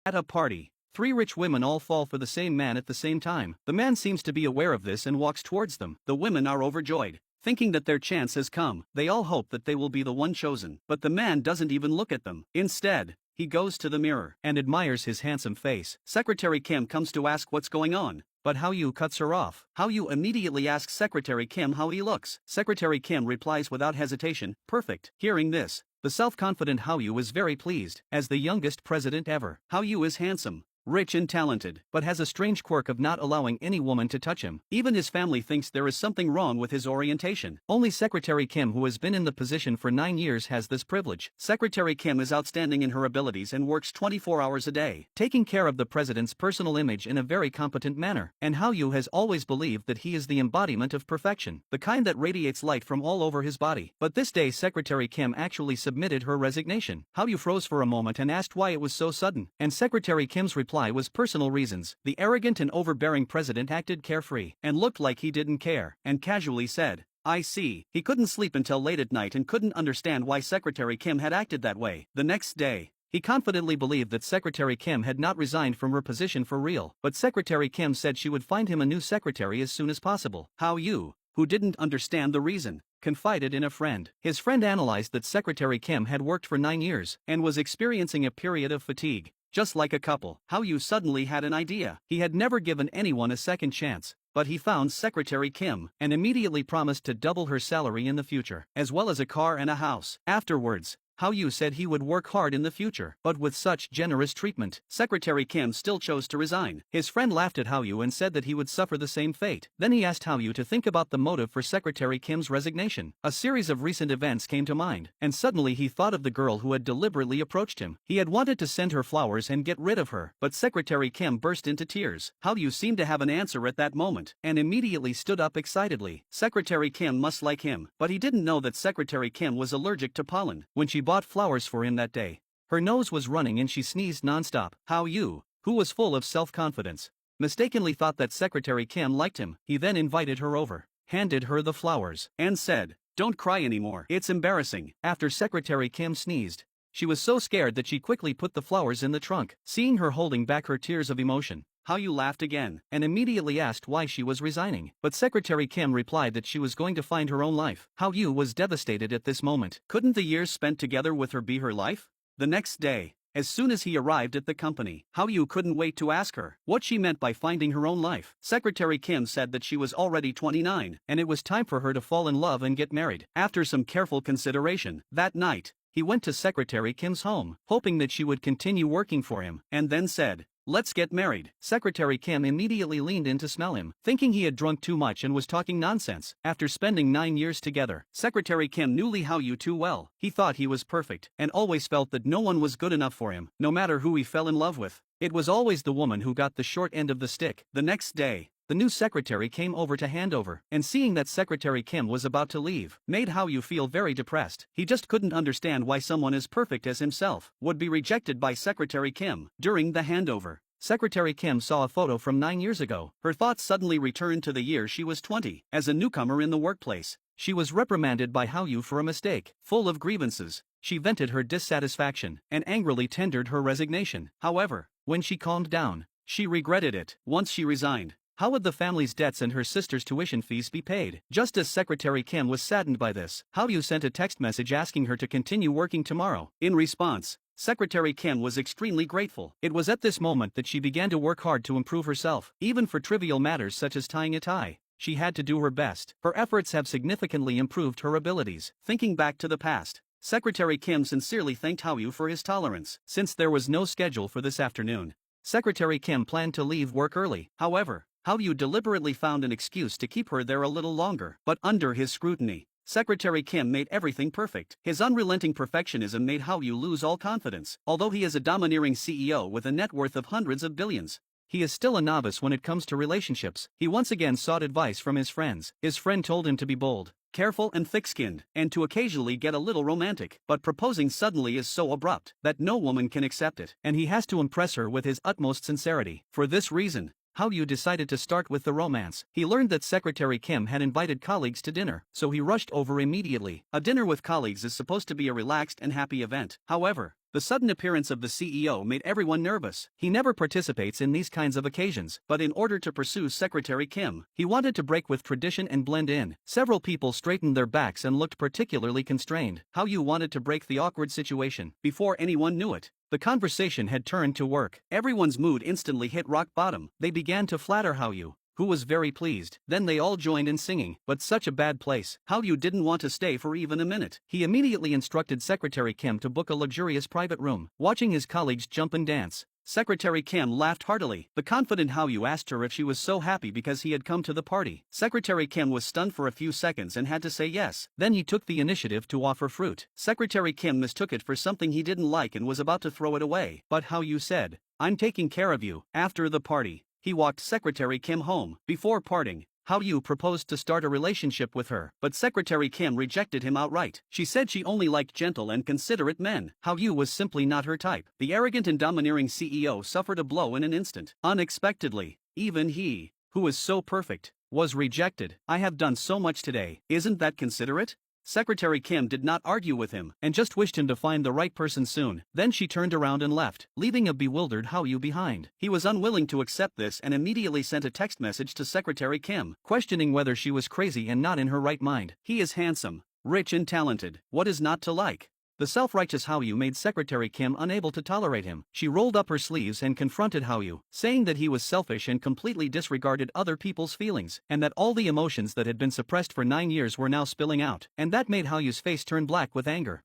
At a party, three rich women all fall for the same man at the same time. The man seems to be aware of this and walks towards them. The women are overjoyed, thinking that their chance has come. They all hope that they will be the one chosen. But the man doesn't even look at them. Instead, he goes to the mirror and admires his handsome face. Secretary Kim comes to ask what's going on, but Hao Yu cuts her off. Hao Yu immediately asks Secretary Kim how he looks. Secretary Kim replies without hesitation, "Perfect." Hearing this, the self-confident Hao Yu is very pleased. As the youngest president ever, Hao Yu is handsome, rich and talented, but has a strange quirk of not allowing any woman to touch him. Even his family thinks there is something wrong with his orientation. Only Secretary Kim, who has been in the position for 9 years, has this privilege. Secretary Kim is outstanding in her abilities and works 24 hours a day, taking care of the president's personal image in a very competent manner. And Hao Yu has always believed that he is the embodiment of perfection, the kind that radiates light from all over his body. But this day Secretary Kim actually submitted her resignation. Hao Yu froze for a moment and asked why it was so sudden, and Secretary Kim's reply was personal reasons. The arrogant and overbearing president acted carefree and looked like he didn't care, and casually said, "I see." He couldn't sleep until late at night and couldn't understand why Secretary Kim had acted that way. The next day, he confidently believed that Secretary Kim had not resigned from her position for real, but Secretary Kim said she would find him a new secretary as soon as possible. Hao Yu, who didn't understand the reason, confided in a friend. His friend analyzed that Secretary Kim had worked for 9 years and was experiencing a period of fatigue. Just like a couple, Hao Yu suddenly had an idea. He had never given anyone a second chance, but he found Secretary Kim and immediately promised to double her salary in the future, as well as a car and a house. Afterwards, Hao Yu said he would work hard in the future, but with such generous treatment, Secretary Kim still chose to resign. His friend laughed at Hao Yu and said that he would suffer the same fate. Then he asked Hao Yu to think about the motive for Secretary Kim's resignation. A series of recent events came to mind, and suddenly he thought of the girl who had deliberately approached him. He had wanted to send her flowers and get rid of her, but Secretary Kim burst into tears. Hao Yu seemed to have an answer at that moment, and immediately stood up excitedly. Secretary Kim must like him, but he didn't know that Secretary Kim was allergic to pollen. When she bought flowers for him that day, her nose was running and she sneezed nonstop. Hao Yu, who was full of self-confidence, mistakenly thought that Secretary Kim liked him. He then invited her over, handed her the flowers, and said, "Don't cry anymore. It's embarrassing." After Secretary Kim sneezed, she was so scared that she quickly put the flowers in the trunk. Seeing her holding back her tears of emotion, Hao Yu laughed again, and immediately asked why she was resigning. But Secretary Kim replied that she was going to find her own life. Hao Yu was devastated at this moment. Couldn't the years spent together with her be her life? The next day, as soon as he arrived at the company, Hao Yu couldn't wait to ask her what she meant by finding her own life. Secretary Kim said that she was already 29, and it was time for her to fall in love and get married. After some careful consideration, that night, he went to Secretary Kim's home, hoping that she would continue working for him, and then said, "Let's get married." Secretary Kim immediately leaned in to smell him, thinking he had drunk too much and was talking nonsense. After spending 9 years together, Secretary Kim knew Hao Yu too well. He thought he was perfect, and always felt that no one was good enough for him. No matter who he fell in love with, it was always the woman who got the short end of the stick. The next day, the new secretary came over to hand over, and seeing that Secretary Kim was about to leave, made Hao Yu feel very depressed. He just couldn't understand why someone as perfect as himself would be rejected by Secretary Kim. During the handover, Secretary Kim saw a photo from 9 years ago. Her thoughts suddenly returned to the year she was 20. As a newcomer in the workplace, she was reprimanded by Hao Yu for a mistake. Full of grievances, she vented her dissatisfaction and angrily tendered her resignation. However, when she calmed down, she regretted it. Once she resigned, how would the family's debts and her sister's tuition fees be paid? Just as Secretary Kim was saddened by this, Hao Yu sent a text message asking her to continue working tomorrow. In response, Secretary Kim was extremely grateful. It was at this moment that she began to work hard to improve herself. Even for trivial matters such as tying a tie, she had to do her best. Her efforts have significantly improved her abilities. Thinking back to the past, Secretary Kim sincerely thanked Hao Yu for his tolerance. Since there was no schedule for this afternoon, Secretary Kim planned to leave work early. However, Hao Yu deliberately found an excuse to keep her there a little longer. But under his scrutiny, Secretary Kim made everything perfect. His unrelenting perfectionism made Hao Yu lose all confidence. Although he is a domineering CEO with a net worth of hundreds of billions, he is still a novice when it comes to relationships. He once again sought advice from his friends. His friend told him to be bold, careful and thick-skinned, and to occasionally get a little romantic. But proposing suddenly is so abrupt that no woman can accept it, and he has to impress her with his utmost sincerity. For this reason, Hao Yu decided to start with the romance. He learned that Secretary Kim had invited colleagues to dinner, so he rushed over immediately. A dinner with colleagues is supposed to be a relaxed and happy event. However, The sudden appearance of the CEO made everyone nervous. He never participates in these kinds of occasions, but in order to pursue Secretary Kim, he wanted to break with tradition and blend in. Several people straightened their backs and looked particularly constrained. Hao Yu wanted to break the awkward situation. Before anyone knew it, the conversation had turned to work. Everyone's mood instantly hit rock bottom. They began to flatter Hao Yu, who was very pleased. Then they all joined in singing. But such a bad place. Hao Yu didn't want to stay for even a minute. He immediately instructed Secretary Kim to book a luxurious private room. Watching his colleagues jump and dance, Secretary Kim laughed heartily. The confident Hao Yu asked her if she was so happy because he had come to the party. Secretary Kim was stunned for a few seconds and had to say yes. Then he took the initiative to offer fruit. Secretary Kim mistook it for something he didn't like and was about to throw it away. But Hao Yu said, "I'm taking care of you." After the party, he walked Secretary Kim home. Before parting, Hao Yu proposed to start a relationship with her, but Secretary Kim rejected him outright. She said she only liked gentle and considerate men. Hao Yu was simply not her type. The arrogant and domineering CEO suffered a blow in an instant. Unexpectedly, even he, who was so perfect, was rejected. "I have done so much today. Isn't that considerate?" Secretary Kim did not argue with him and just wished him to find the right person soon. Then she turned around and left, leaving a bewildered Hao Yu behind. He was unwilling to accept this and immediately sent a text message to Secretary Kim, questioning whether she was crazy and not in her right mind. He is handsome, rich and talented. What is not to like? The self-righteous Hao Yu made Secretary Kim unable to tolerate him. She rolled up her sleeves and confronted Hao Yu, saying that he was selfish and completely disregarded other people's feelings, and that all the emotions that had been suppressed for 9 years were now spilling out. And that made Hao Yu's face turn black with anger.